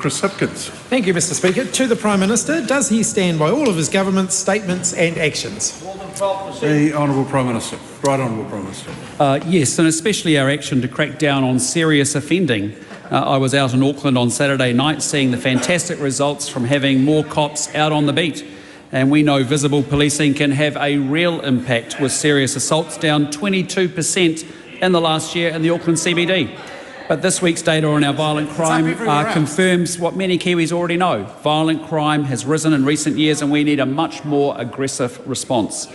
Chris Hipkins. Thank you, Mr Speaker. To the Prime Minister, does he stand by all of his government's statements and actions? The Honourable Prime Minister. Right Honourable Prime Minister. Yes, and especially our action to crack down on serious offending. I was out in Auckland on Saturday night seeing the fantastic results from having more cops out on the beat. And we know visible policing can have a real impact, with serious assaults down 22% in the last year in the Auckland CBD. But this week's data on our violent crime confirms what many Kiwis already know. Violent crime has risen in recent years and we need a much more aggressive response.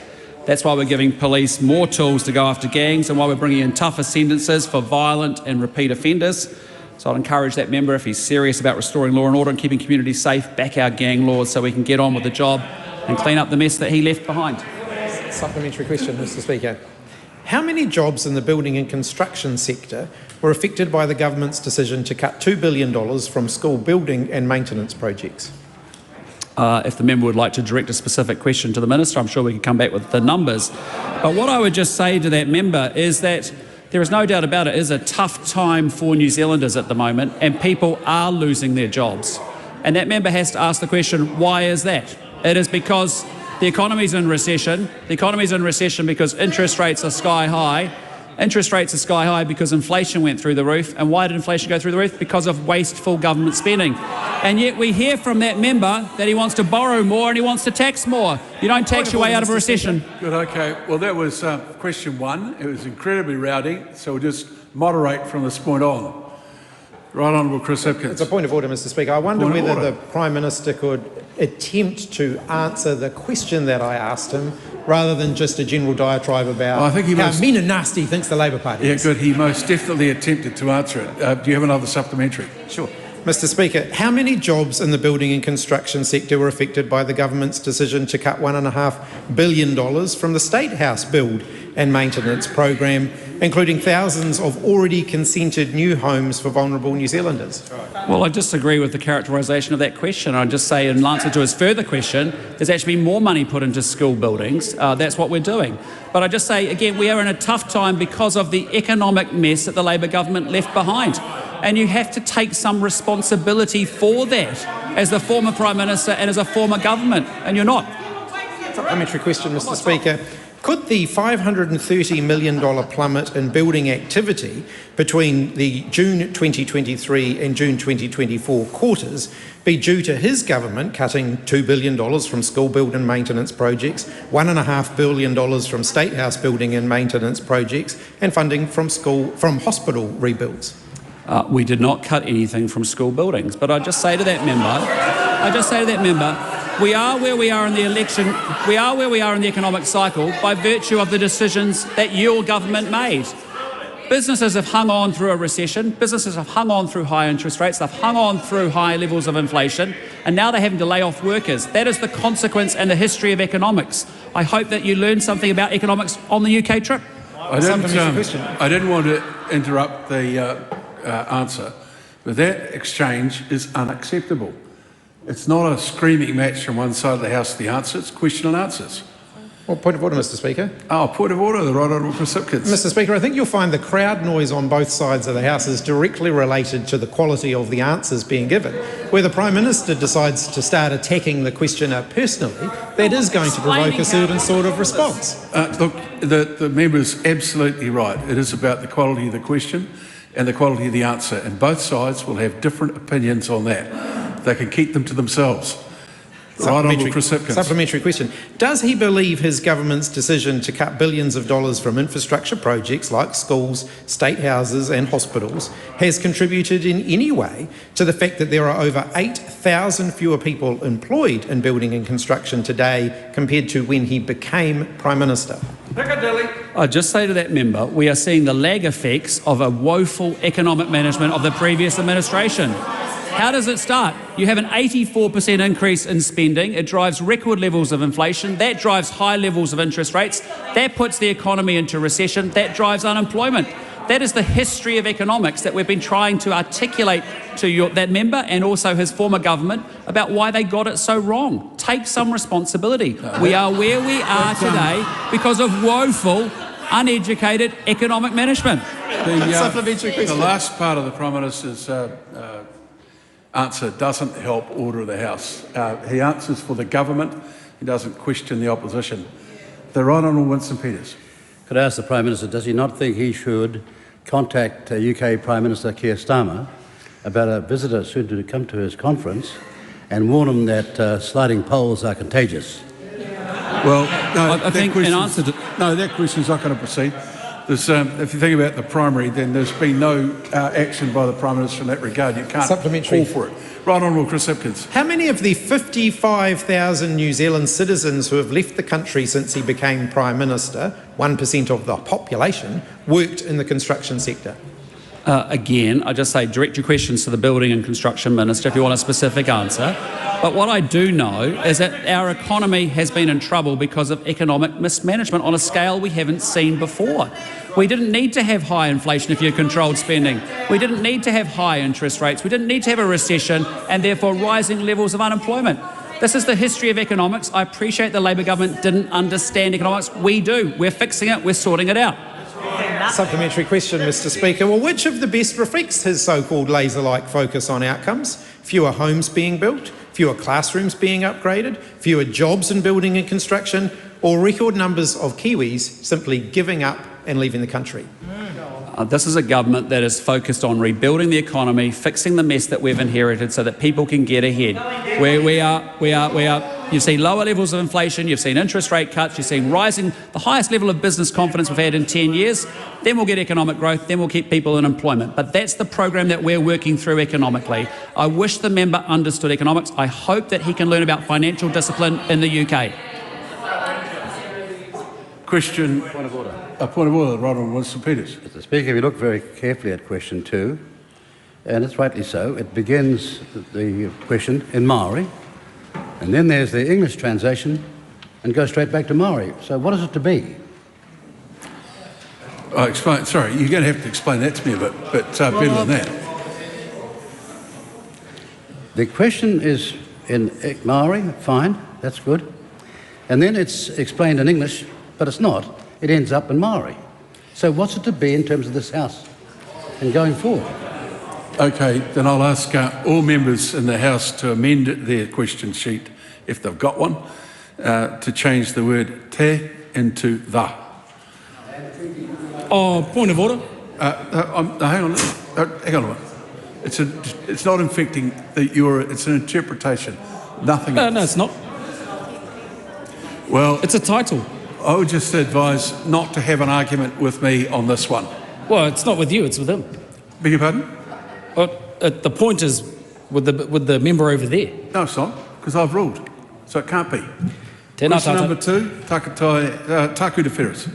That's why we're giving police more tools to go after gangs and why we're bringing in tougher sentences for violent and repeat offenders. So I'd encourage that member, if he's serious about restoring law and order and keeping communities safe, back our gang laws so we can get on with the job and clean up the mess that he left behind. Supplementary question, Mr Speaker. How many jobs in the building and construction sector were affected by the government's decision to cut $2 billion from school building and maintenance projects? If the member would like to direct a specific question to the Minister, I'm sure we can come back with the numbers. But what I would just say to that member is that there is no doubt about it, it is a tough time for New Zealanders at the moment and people are losing their jobs. And that member has to ask the question, why is that? It is because the economy's in recession. The economy's in recession because interest rates are sky high. Interest rates are sky high because inflation went through the roof. And why did inflation go through the roof? Because of wasteful government spending. And yet we hear from that member that he wants to borrow more and he wants to tax more. You don't tax your way out of a recession. Good, okay. Well, that was question one. It was incredibly rowdy, so we'll just moderate from this point on. Right Honourable Chris Hipkins. It's a point of order, Mr Speaker. I wonder whether the Prime Minister could attempt to answer the question that I asked him rather than just a general diatribe about how mean and nasty he thinks the Labour Party is. Yeah, good. He most definitely attempted to answer it. Do you have another supplementary? Sure. Mr Speaker, how many jobs in the building and construction sector were affected by the government's decision to cut $1.5 billion from the State House build and maintenance program, including thousands of already consented new homes for vulnerable New Zealanders? Well, I disagree with the characterisation of that question. I'd just say in answer to his further question, there's actually been more money put into school buildings. That's what we're doing. But I just say, again, we are in a tough time because of the economic mess that the Labour government left behind. And you have to take some responsibility for that as the former Prime Minister and as a former government, and you're not. Supplementary question, Mr Speaker. Could the $530 million plummet in building activity between the June 2023 and June 2024 quarters be due to his government cutting $2 billion from school build and maintenance projects, $1.5 billion from State House building and maintenance projects, and funding from hospital rebuilds? We did not cut anything from school buildings, but I just say to that member, we are where we are in the election, we are where we are in the economic cycle by virtue of the decisions that your government made. Businesses have hung on through a recession, businesses have hung on through high interest rates, they've hung on through high levels of inflation, and now they're having to lay off workers. That is the consequence and the history of economics. I hope that you learned something about economics on the UK trip. I didn't want to interrupt the answer, but that exchange is unacceptable. It's not a screaming match from one side of the House to the answer, it's question and answers. Well, point of order, Mr Speaker. Oh, point of order, the Right Honourable Chris Hipkins. Mr Speaker, I think you'll find the crowd noise on both sides of the House is directly related to the quality of the answers being given. Where the Prime Minister decides to start attacking the questioner personally, that is going to provoke a certain sort of response. Look, the member is absolutely right. It is about the quality of the question and the quality of the answer, and both sides will have different opinions on that. They can keep them to themselves. Supplementary question. Does he believe his government's decision to cut billions of dollars from infrastructure projects like schools, state houses and hospitals has contributed in any way to the fact that there are over 8,000 fewer people employed in building and construction today compared to when he became Prime Minister? I just say to that member, we are seeing the lag effects of a woeful economic management of the previous administration. How does it start? You have an 84% increase in spending. It drives record levels of inflation. That drives high levels of interest rates. That puts the economy into recession. That drives unemployment. That is the history of economics that we've been trying to articulate to that member and also his former government about why they got it so wrong. Take some responsibility. We are where we are today because of woeful, uneducated economic management. The last part of the Prime Minister's answer doesn't help order the House. He answers for the government. He doesn't question the opposition. The Right Honourable Winston Peters. Could I ask the Prime Minister, does he not think he should contact UK Prime Minister Keir Starmer about a visitor soon to come to his conference and warn him that sliding poles are contagious? Well, no, I think in answer to... No, that question's not going to proceed. There's, if you think about the primary, then there's been no action by the Prime Minister in that regard. You can't call for it. Right Honourable Chris Hipkins. How many of the 55,000 New Zealand citizens who have left the country since he became Prime Minister, 1% of the population, worked in the construction sector? Again, I just say direct your questions to the Building and Construction Minister if you want a specific answer. But what I do know is that our economy has been in trouble because of economic mismanagement on a scale we haven't seen before. We didn't need to have high inflation if you controlled spending. We didn't need to have high interest rates. We didn't need to have a recession and therefore rising levels of unemployment. This is the history of economics. I appreciate the Labor government didn't understand economics. We do. We're fixing it. We're sorting it out. Supplementary question, Mr Speaker. Well, which of the best reflects his so-called laser-like focus on outcomes? Fewer homes being built, fewer classrooms being upgraded, fewer jobs in building and construction, or record numbers of Kiwis simply giving up and leaving the country? This is a government that is focused on rebuilding the economy, fixing the mess that we've inherited so that people can get ahead. You've seen lower levels of inflation, you've seen interest rate cuts, you've seen rising, the highest level of business confidence we've had in 10 years. Then we'll get economic growth, then we'll keep people in employment. But that's the program that we're working through economically. I wish the member understood economics. I hope that he can learn about financial discipline in the UK. Question. Point of order. A point of order, Right Honourable Winston Peters. Mr Speaker, if you look very carefully at question 2, and it's rightly so, it begins the question in Maori, and then there's the English translation and goes straight back to Maori. So what is it to be? Sorry, you're going to have to explain that to me a bit better than that. The question is in Maori, fine, that's good. And then it's explained in English, but it's not. It ends up in Maori. So what's it to be in terms of this House and going forward? Okay, then I'll ask all members in the House to amend their question sheet, if they've got one, to change the word te into the. Oh, point of order. Hang on a minute. It's not infecting it's an interpretation. Nothing else. No, it's not. Well, It's a title. I would just advise not to have an argument with me on this one. Well, it's not with you, it's with him. Beg your pardon? Well, the point is with the member over there. No, it's not, because I've ruled. So it can't be. Tēnā Question tātou. number 2, taku te whirus.